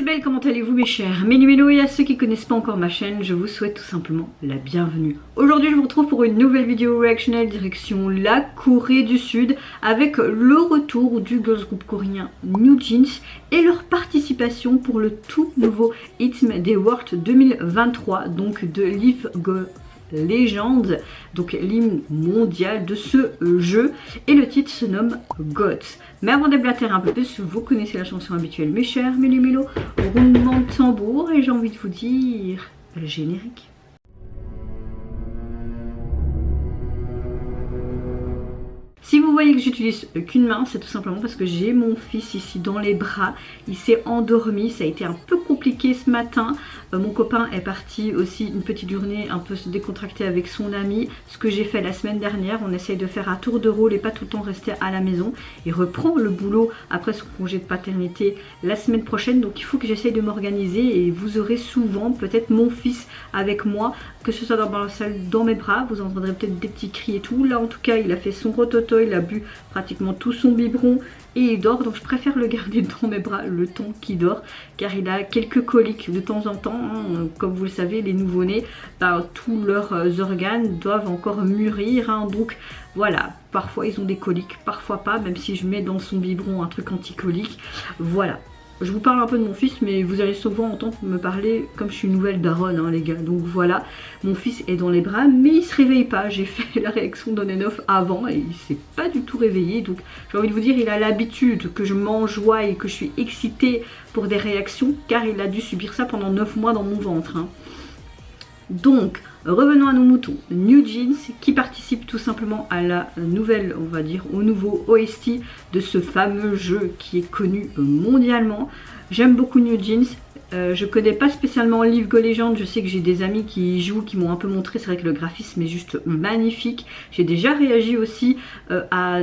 c'est Belle, comment allez-vous mes chers Mélu et à ceux qui connaissent pas encore ma chaîne, je vous souhaite tout simplement la bienvenue. Aujourd'hui je vous retrouve pour une nouvelle vidéo reactionnelle direction la Corée du Sud avec le retour du girls group coréen New Jeans et leur participation pour le tout nouveau Hymn des World 2023, donc de League of Legends, donc l'hymne mondial de ce jeu, et le titre se nomme Gods. Mais avant d'éblater un peu plus, vous connaissez la chanson habituelle mes chers Mélu, roulement de tambour, et j'ai envie de vous dire le générique. Si vous voyez que j'utilise qu'une main, c'est tout simplement parce que j'ai mon fils ici dans les bras. Il s'est endormi, ça a été un peu compliqué ce matin. Mon copain est parti aussi une petite journée un peu se décontracter avec son ami. Ce que j'ai fait la semaine dernière, on essaye de faire un tour de rôle et pas tout le temps rester à la maison. Il reprend le boulot après son congé de paternité la semaine prochaine. Donc il faut que j'essaye de m'organiser et vous aurez souvent peut-être mon fils avec moi, que ce soit dans la salle, dans mes bras. Vous entendrez peut-être des petits cris et tout. Là en tout cas, il a fait son rototo. Il a bu pratiquement tout son biberon et il dort, donc je préfère le garder dans mes bras le temps qu'il dort, car il a quelques coliques de temps en temps, hein. Comme vous le savez, les nouveau-nés, tous leurs organes doivent encore mûrir, hein. Donc voilà, parfois ils ont des coliques, parfois pas, même si je mets dans son biberon un truc anti-colique. Voilà. Je vous parle un peu de mon fils, mais vous allez souvent entendre me parler comme je suis une nouvelle daronne, hein, les gars. Donc voilà, mon fils est dans les bras, mais il se réveille pas. J'ai fait la réaction d'on and off avant et il s'est pas du tout réveillé. Donc j'ai envie de vous dire, il a l'habitude que je m'enjoie et que je suis excitée pour des réactions, car il a dû subir ça pendant 9 mois dans mon ventre, hein. Donc, revenons à nos moutons. New Jeans qui participe tout simplement à la nouvelle, on va dire, au nouveau OST de ce fameux jeu qui est connu mondialement. J'aime beaucoup New Jeans. Je connais pas spécialement League of Legends, je sais que j'ai des amis qui y jouent, qui m'ont un peu montré, c'est vrai que le graphisme est juste magnifique. J'ai déjà réagi aussi à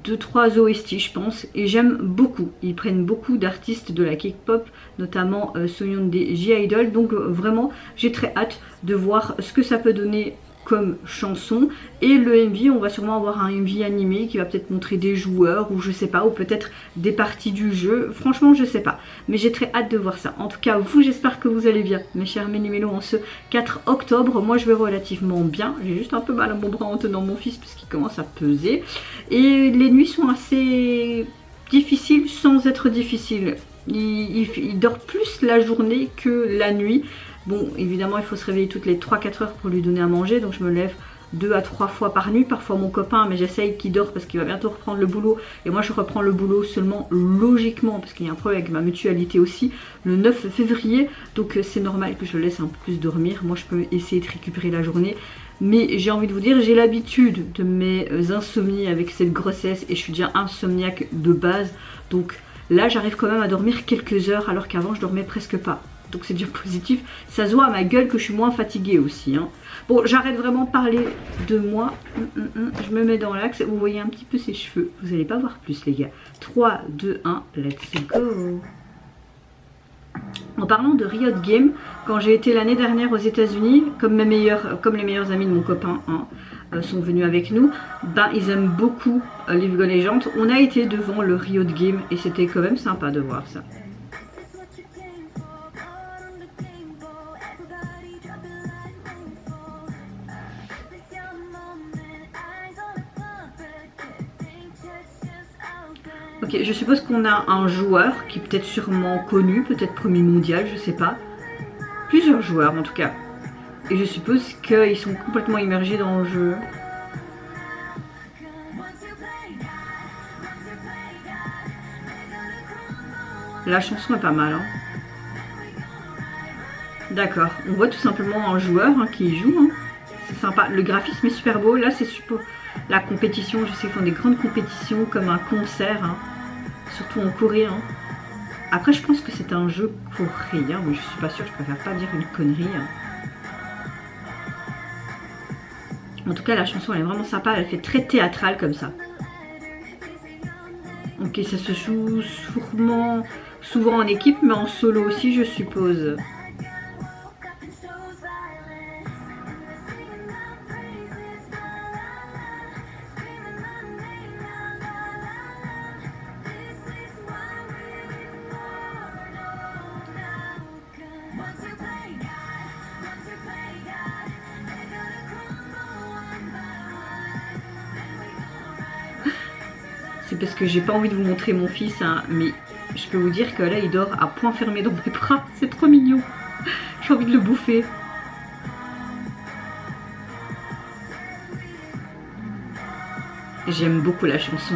2-3 OST je pense, et j'aime beaucoup. Ils prennent beaucoup d'artistes de la K-pop, notamment Soyeon des J-Idol, donc vraiment j'ai très hâte de voir ce que ça peut donner comme chanson. Et le MV, on va sûrement avoir un MV animé qui va peut-être montrer des joueurs ou je sais pas, ou peut-être des parties du jeu. Franchement je sais pas, mais j'ai très hâte de voir ça. En tout cas vous, j'espère que vous allez bien mes chers Mélu en ce 4 octobre. Moi je vais relativement bien, j'ai juste un peu mal à mon bras en tenant mon fils parce qu'il commence à peser, et les nuits sont assez difficiles sans être difficiles. Il dort plus la journée que la nuit. Bon, évidemment, il faut se réveiller toutes les 3-4 heures pour lui donner à manger. Donc, je me lève 2 à 3 fois par nuit. Parfois, mon copain, mais j'essaye qu'il dort parce qu'il va bientôt reprendre le boulot. Et moi, je reprends le boulot seulement logiquement, parce qu'il y a un problème avec ma mutualité aussi, le 9 février. Donc, c'est normal que je le laisse un peu plus dormir. Moi, je peux essayer de récupérer la journée. Mais j'ai envie de vous dire, j'ai l'habitude de mes insomnies avec cette grossesse. Et je suis déjà insomniaque de base. Donc, là, j'arrive quand même à dormir quelques heures, alors qu'avant, je dormais presque pas. Donc c'est déjà positif, ça se voit à ma gueule que je suis moins fatiguée aussi, hein. Bon, j'arrête vraiment de parler de moi, je me mets dans l'axe, vous voyez un petit peu ses cheveux, vous n'allez pas voir plus les gars. 3, 2, 1, let's go. En parlant de Riot Games, quand j'ai été l'année dernière aux États-Unis, comme les meilleurs amis de mon copain, hein, sont venus avec nous, ils aiment beaucoup League of Legends. On a été devant le Riot Games et c'était quand même sympa de voir ça. Ok, je suppose qu'on a un joueur qui est peut-être sûrement connu, peut-être premier mondial, je sais pas. Plusieurs joueurs en tout cas. Et je suppose qu'ils sont complètement immergés dans le jeu. La chanson est pas mal, hein. D'accord, on voit tout simplement un joueur, hein, qui joue, hein. C'est sympa, le graphisme est super beau. Là c'est super. La compétition, je sais qu'ils font des grandes compétitions comme un concert, hein. Surtout en Corée, hein. Après je pense que c'est un jeu coréen, mais je suis pas sûre, je préfère pas dire une connerie, hein. En tout cas la chanson elle est vraiment sympa, elle fait très théâtrale comme ça. Ok, ça se joue souvent en équipe, mais en solo aussi je suppose. c'est parce que j'ai pas envie de vous montrer mon fils, hein, mais je peux vous dire que là il dort à point fermé dans mes bras, c'est trop mignon. J'ai envie de le bouffer. J'aime beaucoup la chanson.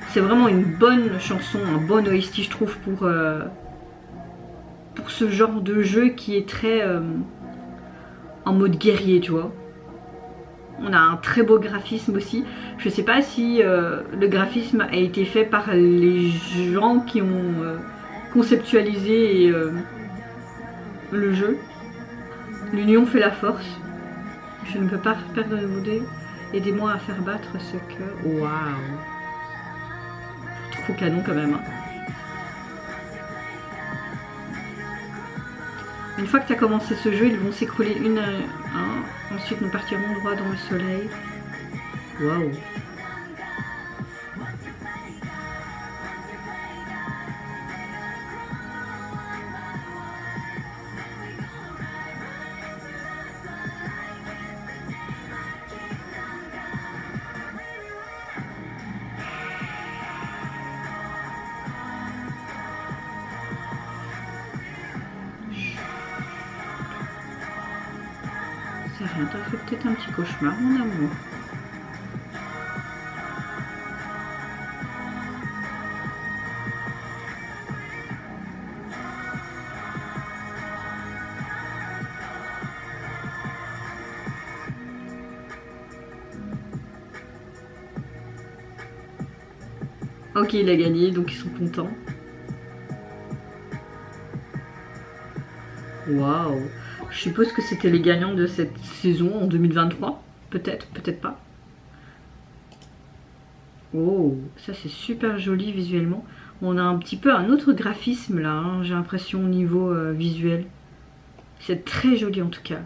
C'est vraiment une bonne chanson, un bon OST je trouve pour ce genre de jeu qui est très en mode guerrier, tu vois. On a un très beau graphisme aussi. Je sais pas si le graphisme a été fait par les gens qui ont conceptualisé le jeu. L'union fait la force. Je ne peux pas perdre de vous deux. Aidez-moi à faire battre ce que... Waouh! Trop canon quand même. Hein. Une fois que tu as commencé ce jeu, ils vont s'écrouler une à un. Ensuite, nous partirons droit dans le soleil. Waouh! C'est rien, t'as fait peut-être un petit cauchemar, mon amour. Ok, il a gagné, donc ils sont contents. Waouh! Je suppose que c'était les gagnants de cette saison en 2023. Peut-être, peut-être pas. Oh, ça c'est super joli visuellement. On a un petit peu un autre graphisme là, hein, j'ai l'impression au niveau visuel. C'est très joli en tout cas.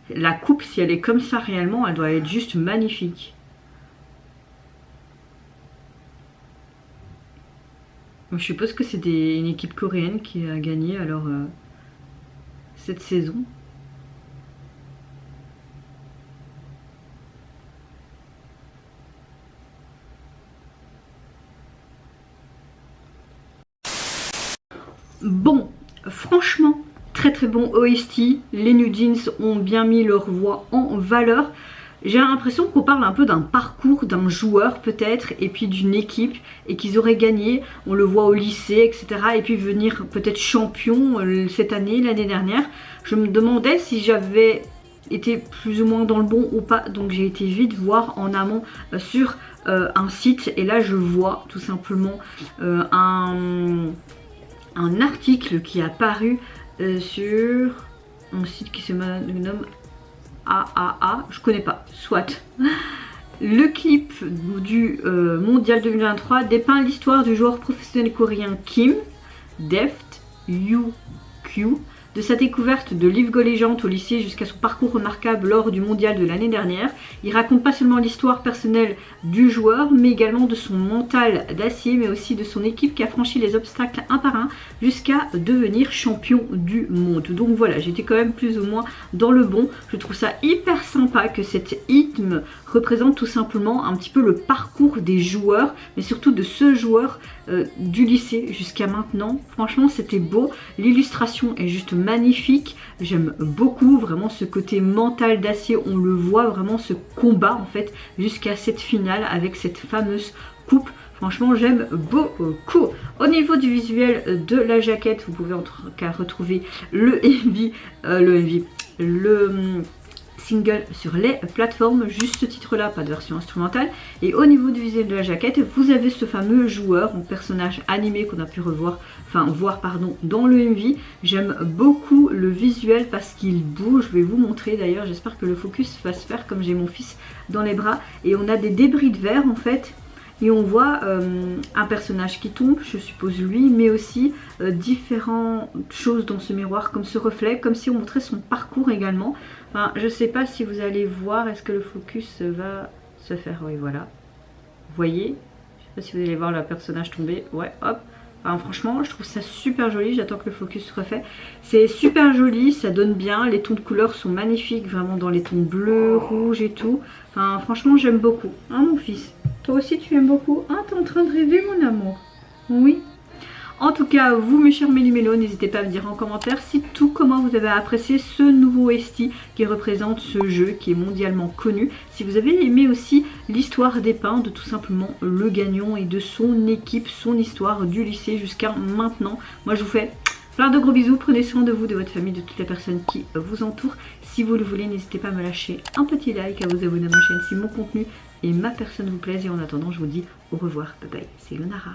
La coupe, si elle est comme ça réellement, elle doit être juste magnifique. Je suppose que c'est une équipe coréenne qui a gagné alors cette saison. Bon, franchement, très très bon OST. Les New Jeans ont bien mis leur voix en valeur. J'ai l'impression qu'on parle un peu d'un parcours d'un joueur peut-être et puis d'une équipe et qu'ils auraient gagné, on le voit au lycée etc. et puis venir peut-être champion cette année, l'année dernière. Je me demandais si j'avais été plus ou moins dans le bon ou pas, donc j'ai été vite voir en amont sur un site et là je vois tout simplement un article qui a paru sur un site qui se nomme AAA, je connais pas, soit. Le clip du mondial 2023 dépeint l'histoire du joueur professionnel coréen Kim Deft Yu-Kyu, de sa découverte de League of Legends au lycée jusqu'à son parcours remarquable lors du mondial de l'année dernière. Il raconte pas seulement l'histoire personnelle du joueur, mais également de son mental d'acier, mais aussi de son équipe qui a franchi les obstacles un par un jusqu'à devenir champion du monde. Donc voilà, j'étais quand même plus ou moins dans le bon. Je trouve ça hyper sympa que cette hymne représente tout simplement un petit peu le parcours des joueurs, mais surtout de ce joueur du lycée jusqu'à maintenant. Franchement, c'était beau. L'illustration est juste magnifique. J'aime beaucoup vraiment ce côté mental d'acier. On le voit vraiment, ce combat en fait jusqu'à cette finale avec cette fameuse coupe. Franchement, j'aime beaucoup. Au niveau du visuel de la jaquette, vous pouvez en tout cas retrouver le single sur les plateformes, juste ce titre là, pas de version instrumentale. Et au niveau du visuel de la jaquette, vous avez ce fameux joueur en personnage animé qu'on a pu voir dans le MV. J'aime beaucoup le visuel parce qu'il bouge, je vais vous montrer d'ailleurs, j'espère que le focus va se faire comme j'ai mon fils dans les bras. Et on a des débris de verre en fait. Et on voit un personnage qui tombe, je suppose lui, mais aussi différentes choses dans ce miroir, comme ce reflet, comme si on montrait son parcours également. Enfin, je sais pas si vous allez voir, est-ce que le focus va se faire? Oui, voilà. Vous voyez? Je sais pas si vous allez voir le personnage tomber. Ouais, hop. Enfin, franchement, je trouve ça super joli. J'attends que le focus se refait. C'est super joli, ça donne bien. Les tons de couleurs sont magnifiques, vraiment dans les tons bleus, rouges et tout. Enfin, franchement, j'aime beaucoup. Hein, mon fils? Toi aussi tu aimes beaucoup? Ah, t'es en train de rêver mon amour. Oui. En tout cas, vous mes chers méli-mélos, n'hésitez pas à me dire en commentaire si tout comment vous avez apprécié ce nouveau OST qui représente ce jeu qui est mondialement connu. Si vous avez aimé aussi l'histoire des pins, de tout simplement le gagnant et de son équipe, son histoire du lycée jusqu'à maintenant. Moi je vous fais plein de gros bisous, prenez soin de vous, de votre famille, de toutes les personnes qui vous entourent. Si vous le voulez, n'hésitez pas à me lâcher un petit like, à vous abonner à ma chaîne si mon contenu et ma personne vous plaisent. Et en attendant, je vous dis au revoir, bye bye, c'est Yonara.